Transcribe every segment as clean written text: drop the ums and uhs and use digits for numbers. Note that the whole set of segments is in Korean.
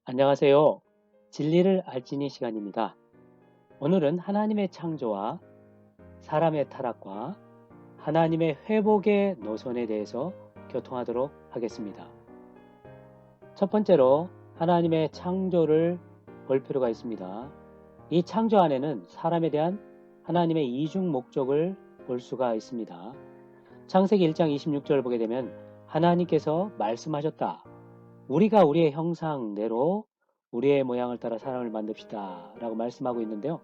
안녕하세요. 진리를 알지니 시간입니다. 오늘은 하나님의 창조와 사람의 타락과 하나님의 회복의 노선에 대해서 교통하도록 하겠습니다. 첫 번째로 하나님의 창조를 볼 필요가 있습니다. 이 창조 안에는 사람에 대한 하나님의 이중 목적을 볼 수가 있습니다. 창세기 1장 26절 보게 되면 하나님께서 말씀하셨다. 우리가 우리의 형상대로 우리의 모양을 따라 사람을 만듭시다 라고 말씀하고 있는데요.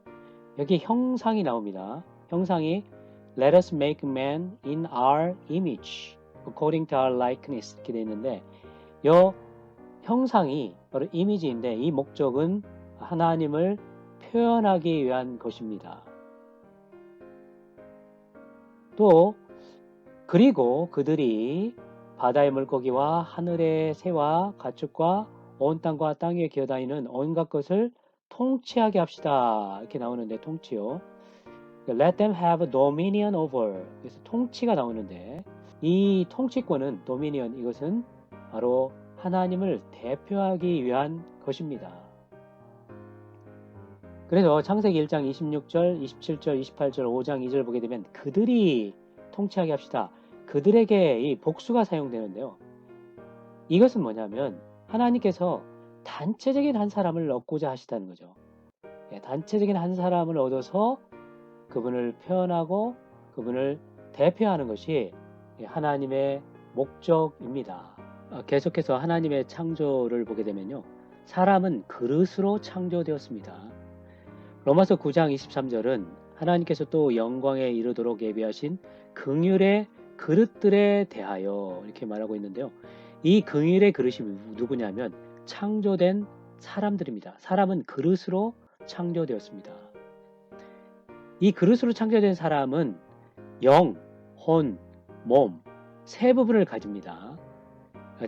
여기 형상이 나옵니다. 형상이 Let us make man in our image according to our likeness 이렇게 되어 있는데 이 형상이 바로 이미지인데 이 목적은 하나님을 표현하기 위한 것입니다. 또 그리고 그들이 바다의 물고기와 하늘의 새와 가축과 온 땅과 땅 위에 기어다니는 온갖 것을 통치하게 합시다. 이렇게 나오는데 통치요. Let them have dominion over. 그래서 통치가 나오는데 이 통치권은 dominion 이것은 바로 하나님을 대표하기 위한 것입니다. 그래서 창세기 1장 26절, 27절, 28절, 5장 2절 보게 되면 그들이 통치하게 합시다. 그들에게 이 복수가 사용되는데요. 이것은 뭐냐면 하나님께서 단체적인 한 사람을 얻고자 하시다는 거죠. 단체적인 한 사람을 얻어서 그분을 표현하고 그분을 대표하는 것이 하나님의 목적입니다. 계속해서 하나님의 창조를 보게 되면요. 사람은 그릇으로 창조되었습니다. 로마서 9장 23절은 하나님께서 또 영광에 이르도록 예비하신 긍휼의 그릇들에 대하여 이렇게 말하고 있는데요. 이 긍휼의 그릇이 누구냐면 창조된 사람들입니다. 사람은 그릇으로 창조되었습니다. 이 그릇으로 창조된 사람은 영, 혼, 몸, 세 부분을 가집니다.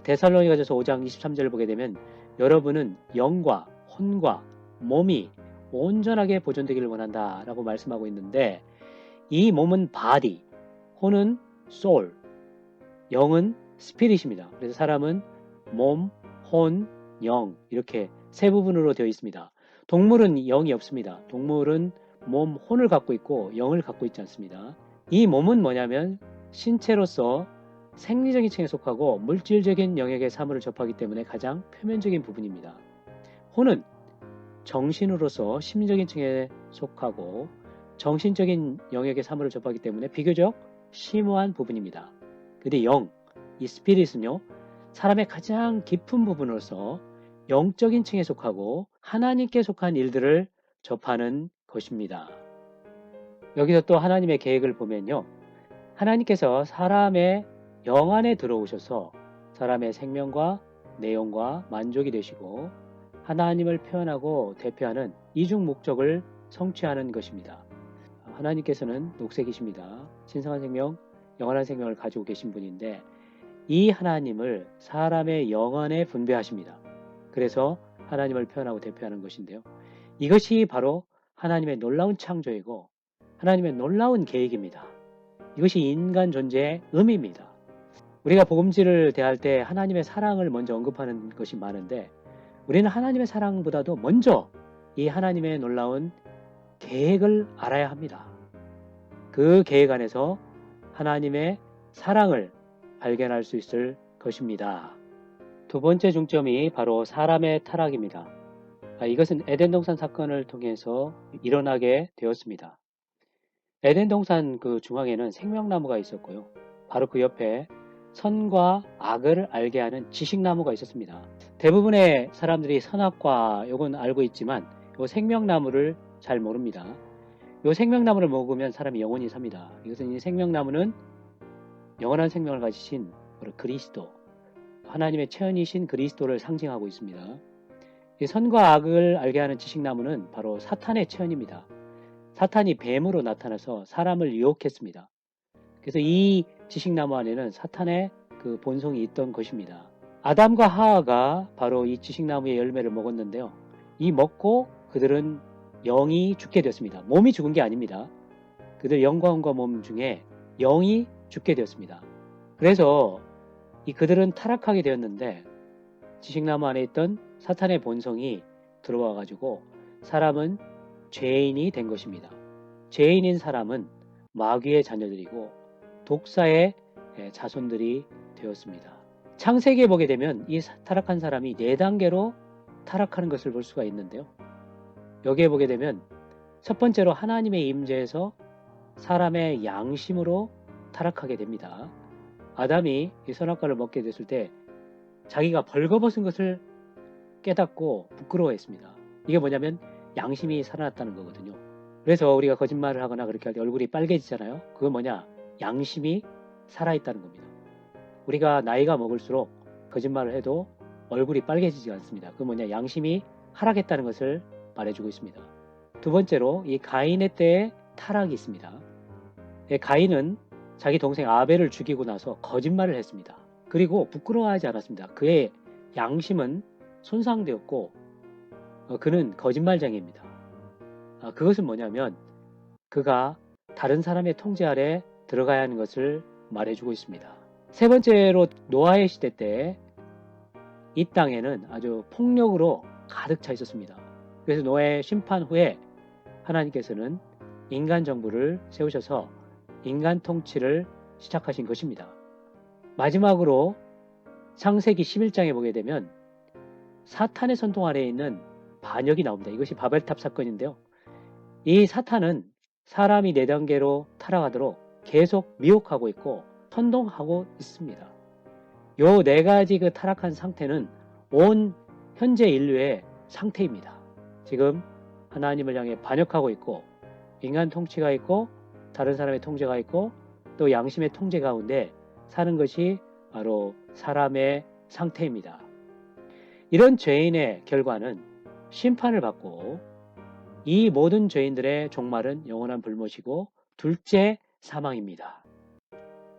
데살로니가전서 5장 23절을 보게 되면 여러분은 영과 혼과 몸이 온전하게 보존되기를 원한다 라고 말씀하고 있는데 이 몸은 body, 혼은 soul, 영은 spirit입니다. 그래서 사람은 몸, 혼, 영 이렇게 세 부분으로 되어 있습니다. 동물은 영이 없습니다. 동물은 몸, 혼을 갖고 있고 영을 갖고 있지 않습니다. 이 몸은 뭐냐면 신체로서 생리적인 층에 속하고 물질적인 영역의 사물을 접하기 때문에 가장 표면적인 부분입니다. 혼은 정신으로서 심리적인 층에 속하고 정신적인 영역의 사물을 접하기 때문에 비교적 심오한 부분입니다. 근데 영, 이 스피릿은요, 사람의 가장 깊은 부분으로서 영적인 층에 속하고 하나님께 속한 일들을 접하는 것입니다. 여기서 또 하나님의 계획을 보면요. 하나님께서 사람의 영 안에 들어오셔서 사람의 생명과 내용과 만족이 되시고 하나님을 표현하고 대표하는 이중 목적을 성취하는 것입니다. 하나님께서는 녹색이십니다. 신성한 생명, 영원한 생명을 가지고 계신 분인데 이 하나님을 사람의 영 안에 분배하십니다. 그래서 하나님을 표현하고 대표하는 것인데요. 이것이 바로 하나님의 놀라운 창조이고 하나님의 놀라운 계획입니다. 이것이 인간 존재의 의미입니다. 우리가 복음지를 대할 때 하나님의 사랑을 먼저 언급하는 것이 많은데 우리는 하나님의 사랑보다도 먼저 이 하나님의 놀라운 계획을 알아야 합니다. 그 계획 안에서 하나님의 사랑을 발견할 수 있을 것입니다. 두 번째 중점이 바로 사람의 타락입니다. 이것은 에덴 동산 사건을 통해서 일어나게 되었습니다. 에덴 동산 그 중앙에는 생명나무가 있었고요. 바로 그 옆에 선과 악을 알게 하는 지식나무가 있었습니다. 대부분의 사람들이 선악과 요건 알고 있지만 요 생명나무를 잘 모릅니다. 요 생명나무를 먹으면 사람이 영원히 삽니다. 이것은 이 생명나무는 영원한 생명을 가지신 그리스도, 하나님의 체현이신 그리스도를 상징하고 있습니다. 이 선과 악을 알게 하는 지식나무는 바로 사탄의 체현입니다. 사탄이 뱀으로 나타나서 사람을 유혹했습니다. 그래서 이 지식나무 안에는 사탄의 그 본성이 있던 것입니다. 아담과 하와가 바로 이 지식나무의 열매를 먹었는데요. 이 먹고 그들은 영이 죽게 되었습니다. 몸이 죽은 게 아닙니다. 그들 영과 혼과 몸 중에 영이 죽게 되었습니다. 그래서 그들은 타락하게 되었는데 지식나무 안에 있던 사탄의 본성이 들어와 가지고 사람은 죄인이 된 것입니다. 죄인인 사람은 마귀의 자녀들이고 독사의 자손들이 되었습니다. 창세기에 보게 되면 이 타락한 사람이 4단계로 타락하는 것을 볼 수가 있는데요. 여기에 보게 되면 첫 번째로 하나님의 임재에서 사람의 양심으로 타락하게 됩니다. 아담이 이 선악과를 먹게 됐을 때 자기가 벌거벗은 것을 깨닫고 부끄러워했습니다. 이게 뭐냐면 양심이 살아났다는 거거든요. 그래서 우리가 거짓말을 하거나 그렇게 할 때 얼굴이 빨개지잖아요. 그건 뭐냐? 양심이 살아있다는 겁니다. 우리가 나이가 먹을수록 거짓말을 해도 얼굴이 빨개지지 않습니다. 그건 뭐냐? 양심이 하락했다는 것을 말해주고 있습니다. 두 번째로 이 가인의 때에 타락이 있습니다. 가인은 자기 동생 아벨을 죽이고 나서 거짓말을 했습니다. 그리고 부끄러워하지 않았습니다. 그의 양심은 손상되었고 그는 거짓말쟁이입니다. 그것은 뭐냐면 그가 다른 사람의 통제 아래 들어가야 하는 것을 말해주고 있습니다. 세 번째로 노아의 시대 때 이 땅에는 아주 폭력으로 가득 차 있었습니다. 그래서 노아의 심판 후에 하나님께서는 인간 정부를 세우셔서 인간 통치를 시작하신 것입니다. 마지막으로 창세기 11장에 보게 되면 사탄의 선동 아래에 있는 반역이 나옵니다. 이것이 바벨탑 사건인데요. 이 사탄은 사람이 4단계로 타락하도록 계속 미혹하고 있고 선동하고 있습니다. 요 4가지 그 타락한 상태는 온 현재 인류의 상태입니다. 지금 하나님을 향해 반역하고 있고 인간 통치가 있고 다른 사람의 통제가 있고 또 양심의 통제 가운데 사는 것이 바로 사람의 상태입니다. 이런 죄인의 결과는 심판을 받고 이 모든 죄인들의 종말은 영원한 불못이고 둘째 사망입니다.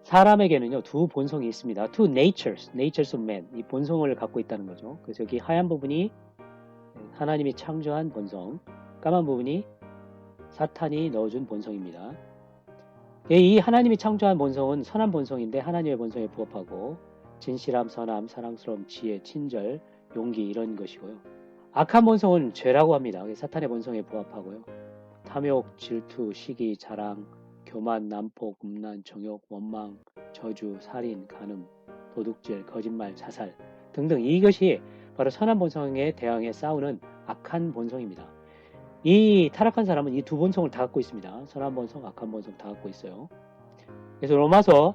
사람에게는요 2 본성이 있습니다. 2 natures of man, 이 본성을 갖고 있다는 거죠. 그래서 여기 하얀 부분이 하나님이 창조한 본성, 까만 부분이 사탄이 넣어준 본성입니다. 이 하나님이 창조한 본성은 선한 본성인데 하나님의 본성에 부합하고 진실함, 선함, 사랑스러움, 지혜, 친절, 용기 이런 것이고요. 악한 본성은 죄라고 합니다. 사탄의 본성에 부합하고요. 탐욕, 질투, 시기, 자랑, 교만, 난폭, 음란, 정욕, 원망, 저주, 살인, 간음, 도둑질, 거짓말, 자살 등등 이것이 바로 선한 본성에 대항해 싸우는 악한 본성입니다. 이 타락한 사람은 이 2 본성을 다 갖고 있습니다. 선한 본성, 악한 본성 다 갖고 있어요. 그래서 로마서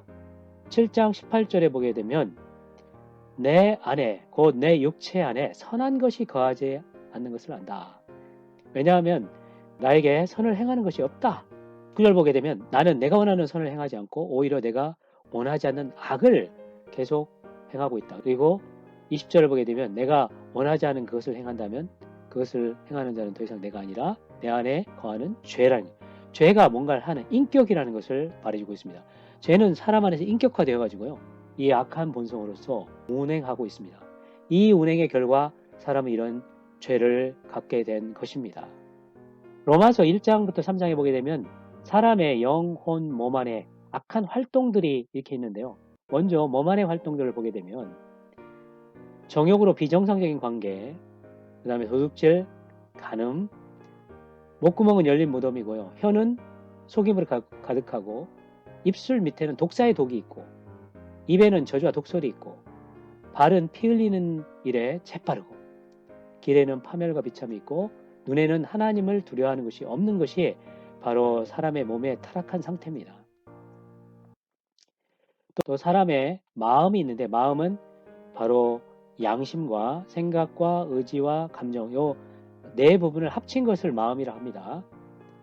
7장 18절에 보게 되면 내 안에 곧 내 육체 안에 선한 것이 거하지 않는 것을 안다. 왜냐하면 나에게 선을 행하는 것이 없다. 9절 보게 되면 나는 내가 원하는 선을 행하지 않고 오히려 내가 원하지 않는 악을 계속 행하고 있다. 그리고 20절을 보게 되면 내가 원하지 않은 그것을 행한다면 그것을 행하는 자는 더 이상 내가 아니라 내 안에 거하는 죄라는 거예요. 죄가 뭔가를 하는 인격이라는 것을 말해주고 있습니다. 죄는 사람 안에서 인격화되어 가지고요. 이 악한 본성으로서 운행하고 있습니다. 이 운행의 결과 사람은 이런 죄를 갖게 된 것입니다. 로마서 1장부터 3장에 보게 되면 사람의 영혼, 몸 안에 악한 활동들이 이렇게 있는데요. 먼저 몸 안의 활동들을 보게 되면 정욕으로 비정상적인 관계, 그 다음에 도둑질, 간음, 목구멍은 열린 무덤이고요. 혀는 속임으로 가득하고 입술 밑에는 독사의 독이 있고 입에는 저주와 독설이 있고 발은 피 흘리는 일에 재빠르고 길에는 파멸과 비참이 있고 눈에는 하나님을 두려워하는 것이 없는 것이 바로 사람의 몸의 타락한 상태입니다. 또 사람의 마음이 있는데 마음은 바로 양심과 생각과 의지와 감정 요 4부분을 합친 것을 마음이라 합니다.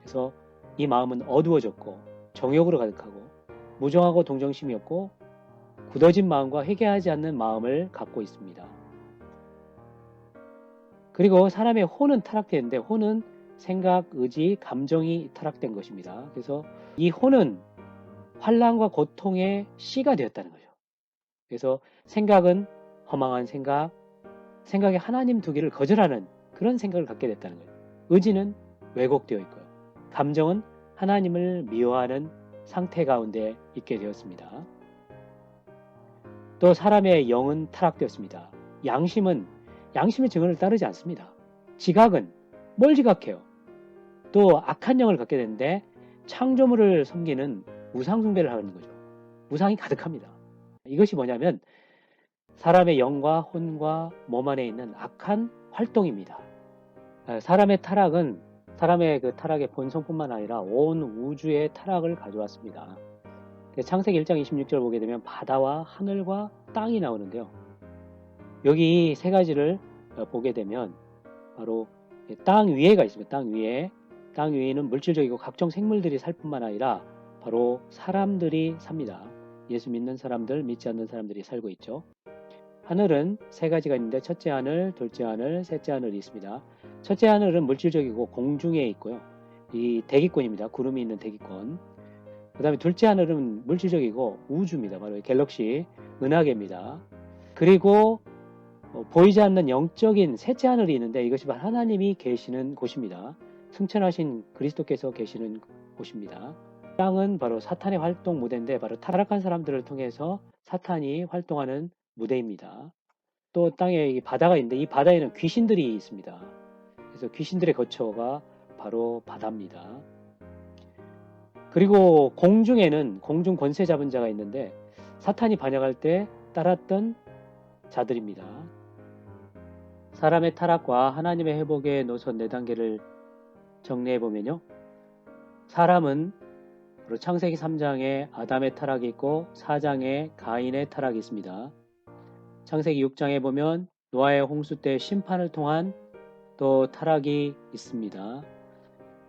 그래서 이 마음은 어두워졌고 정욕으로 가득하고 무정하고 동정심이 없고 굳어진 마음과 회개하지 않는 마음을 갖고 있습니다. 그리고 사람의 혼은 타락되는데 혼은 생각, 의지, 감정이 타락된 것입니다. 그래서 이 혼은 환난과 고통의 씨가 되었다는 거죠. 그래서 생각은 허망한 생각, 생각에 하나님 두기를 거절하는 그런 생각을 갖게 됐다는 거예요. 의지는 왜곡되어 있고요. 감정은 하나님을 미워하는 상태 가운데 있게 되었습니다. 또 사람의 영은 타락되었습니다. 양심은 양심의 증언을 따르지 않습니다. 지각은 뭘 지각해요? 또 악한 영을 갖게 되는데 창조물을 섬기는 우상 숭배를 하는 거죠. 우상이 가득합니다. 이것이 뭐냐면 사람의 영과 혼과 몸 안에 있는 악한 활동입니다. 사람의 타락은 사람의 그 타락의 본성뿐만 아니라 온 우주의 타락을 가져왔습니다. 창세기 1장 26절 보게 되면 바다와 하늘과 땅이 나오는데요. 여기 세 가지를 보게 되면 바로 땅 위에가 있습니다. 땅 위에. 땅 위에는 물질적이고 각종 생물들이 살 뿐만 아니라 바로 사람들이 삽니다. 예수 믿는 사람들, 믿지 않는 사람들이 살고 있죠. 하늘은 세 가지가 있는데 첫째 하늘, 둘째 하늘, 셋째 하늘이 있습니다. 첫째 하늘은 물질적이고 공중에 있고요. 이 대기권입니다. 구름이 있는 대기권. 그 다음에 둘째 하늘은 물질적이고 우주입니다. 바로 갤럭시, 은하계입니다. 그리고 보이지 않는 영적인 셋째 하늘이 있는데 이것이 바로 하나님이 계시는 곳입니다. 승천하신 그리스도께서 계시는 곳입니다. 땅은 바로 사탄의 활동 무대인데 바로 타락한 사람들을 통해서 사탄이 활동하는 무대입니다. 또 땅에 바다가 있는데 이 바다에는 귀신들이 있습니다. 그래서 귀신들의 거처가 바로 바다입니다. 그리고 공중에는 공중 권세 잡은 자가 있는데 사탄이 반역할 때 따랐던 자들입니다. 사람의 타락과 하나님의 회복의 노선 4단계를 정리해보면요. 사람은 바로 창세기 3장에 아담의 타락이 있고 4장에 가인의 타락이 있습니다. 창세기 6장에 보면 노아의 홍수 때 심판을 통한 또 타락이 있습니다.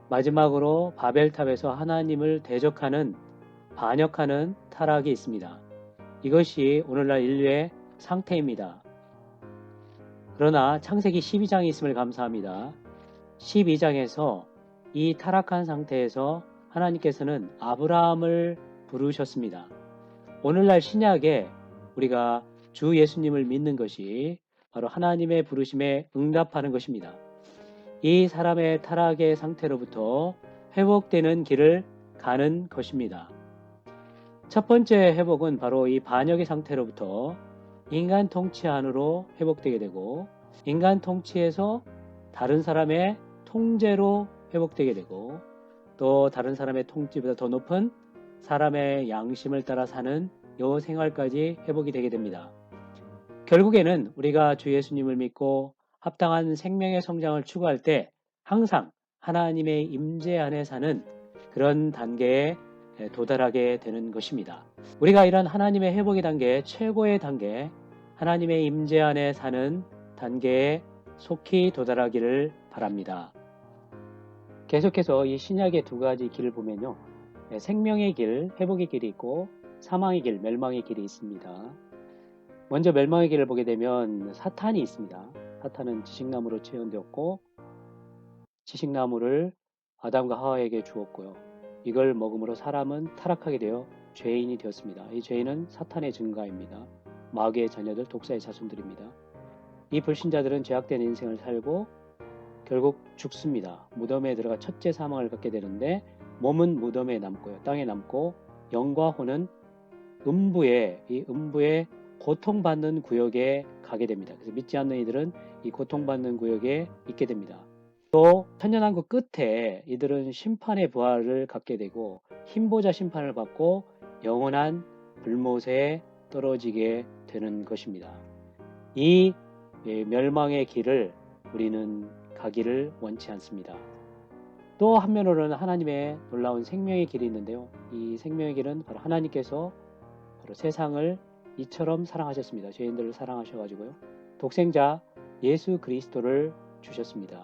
마지막으로 바벨탑에서 하나님을 대적하는 반역하는 타락이 있습니다. 이것이 오늘날 인류의 상태입니다. 그러나 창세기 12장이 있음을 감사합니다. 12장에서 이 타락한 상태에서 하나님께서는 아브라함을 부르셨습니다. 오늘날 신약에 우리가 주 예수님을 믿는 것이 바로 하나님의 부르심에 응답하는 것입니다. 이 사람의 타락의 상태로부터 회복되는 길을 가는 것입니다. 첫 번째 회복은 바로 이 반역의 상태로부터 인간 통치 안으로 회복되게 되고 인간 통치에서 다른 사람의 통제로 회복되게 되고 또 다른 사람의 통치보다 더 높은 사람의 양심을 따라 사는 요 생활까지 회복이 되게 됩니다. 결국에는 우리가 주 예수님을 믿고 합당한 생명의 성장을 추구할 때 항상 하나님의 임재 안에 사는 그런 단계에 도달하게 되는 것입니다. 우리가 이런 하나님의 회복의 단계, 최고의 단계, 하나님의 임재 안에 사는 단계에 속히 도달하기를 바랍니다. 계속해서 이 신약의 두 가지 길을 보면요. 생명의 길, 회복의 길이 있고 사망의 길, 멸망의 길이 있습니다. 먼저 멸망의 길을 보게 되면 사탄이 있습니다. 사탄은 지식나무로 체현되었고 지식나무를 아담과 하와에게 주었고요. 이걸 먹음으로 사람은 타락하게 되어 죄인이 되었습니다. 이 죄인은 사탄의 증가입니다. 마귀의 자녀들, 독사의 자손들입니다. 이 불신자들은 죄악된 인생을 살고 결국 죽습니다. 무덤에 들어가 첫째 사망을 갖게 되는데 몸은 무덤에 남고요. 땅에 남고 영과 혼은 이 음부의 고통받는 구역에 가게 됩니다. 그래서 믿지 않는 이들은 이 고통받는 구역에 있게 됩니다. 또 천년왕국 끝에 이들은 심판의 부활을 갖게 되고 흰보자 심판을 받고 영원한 불못에 떨어지게 되는 것입니다. 이 멸망의 길을 우리는 가기를 원치 않습니다. 또 한면으로는 하나님의 놀라운 생명의 길이 있는데요. 이 생명의 길은 바로 하나님께서 바로 세상을 이처럼 사랑하셨습니다. 죄인들을 사랑하셔가지고요. 독생자 예수 그리스도를 주셨습니다.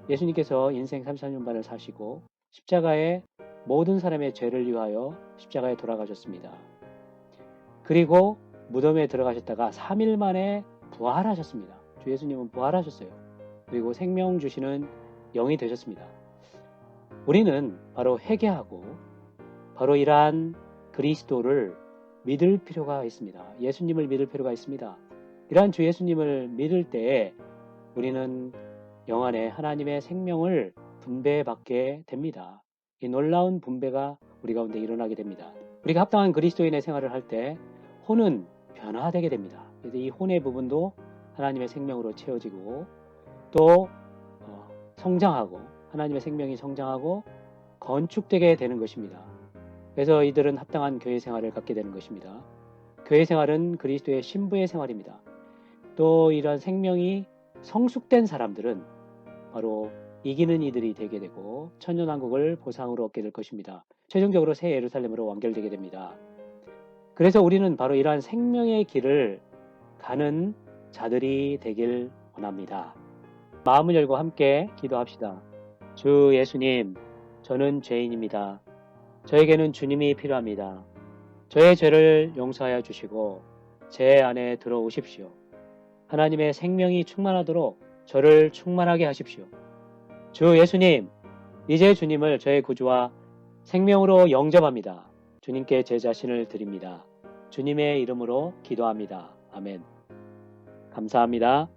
예수님께서 인생 33년 반을 사시고 십자가에 모든 사람의 죄를 위하여 십자가에 돌아가셨습니다. 그리고 무덤에 들어가셨다가 3일 만에 부활하셨습니다. 주 예수님은 부활하셨어요. 그리고 생명 주시는 영이 되셨습니다. 우리는 바로 회개하고 바로 이러한 그리스도를 믿을 필요가 있습니다. 예수님을 믿을 필요가 있습니다. 이러한 주 예수님을 믿을 때에 우리는 영안에 하나님의 생명을 분배받게 됩니다. 이 놀라운 분배가 우리 가운데 일어나게 됩니다. 우리가 합당한 그리스도인의 생활을 할 때 혼은 변화되게 됩니다. 그래서 이 혼의 부분도 하나님의 생명으로 채워지고 또 성장하고 하나님의 생명이 성장하고 건축되게 되는 것입니다. 그래서 이들은 합당한 교회 생활을 갖게 되는 것입니다. 교회 생활은 그리스도의 신부의 생활입니다. 또 이런 생명이 성숙된 사람들은 바로 이기는 이들이 되게 되고 천년왕국을 보상으로 얻게 될 것입니다. 최종적으로 새 예루살렘으로 완결되게 됩니다. 그래서 우리는 바로 이러한 생명의 길을 가는 자들이 되길 원합니다. 마음을 열고 함께 기도합시다. 주 예수님, 저는 죄인입니다. 저에게는 주님이 필요합니다. 저의 죄를 용서하여 주시고 제 안에 들어오십시오. 하나님의 생명이 충만하도록 저를 충만하게 하십시오. 주 예수님, 이제 주님을 저의 구주와 생명으로 영접합니다. 주님께 제 자신을 드립니다. 주님의 이름으로 기도합니다. 아멘. 감사합니다.